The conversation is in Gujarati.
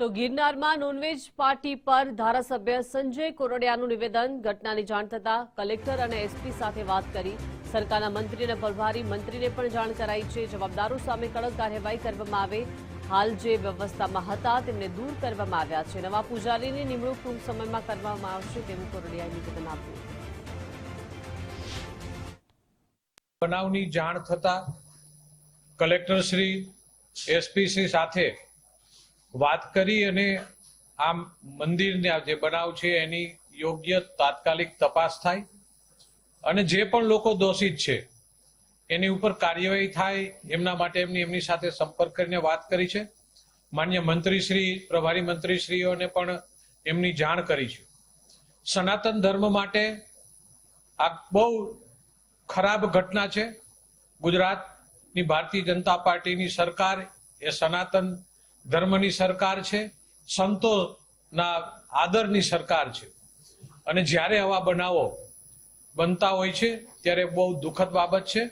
તો ગિરનારમાં નોનવેજ પાર્ટી પર ધારાસભ્ય સંજય કોરડિયાનું નિવેદન. ઘટનાની જાણ થતાં કલેક્ટર અને એસપી સાથે વાત કરી. સરકારના મંત્રી અને પ્રભારી મંત્રીને પણ જાણ કરાઈ છે. જવાબદારો સામે કડક કાર્યવાહી કરવામાં આવે. હાલ જે વ્યવસ્થામાં હતા તેમને દૂર કરવામાં આવ્યા છે. નવા પૂજારીની નિમણૂક ટૂંક સમયમાં કરવામાં આવશે તેવું કોરડિયાએ નિવેદન આપ્યું. બનાવની જાણ થતા કલેક્ટર શ્રી એસપી શ્રી સાથે વાત કરી અને આ મંદિરના જે બનાવ છે એની યોગ્ય તાત્કાલિક તપાસ થાય અને જે પણ લોકો દોષિત છે એની ઉપર કાર્યવાહી થાય એમના માટે એમની સાથે સંપર્ક કરીને વાત કરી છે. માન્ય મંત્રીશ્રી પ્રભારી મંત્રીશ્રીઓને પણ એમની જાણ કરી છે. સનાતન ધર્મ માટે આ બહુ ખરાબ ઘટના છે. ગુજરાતની ભારતીય જનતા પાર્ટીની સરકાર એ સનાતન ધર્મની સરકાર છે, સંતોના આદરની સરકાર છે અને જ્યારે આવા બનાવો બનતા હોય છે ત્યારે બહુ દુઃખદ બાબત છે.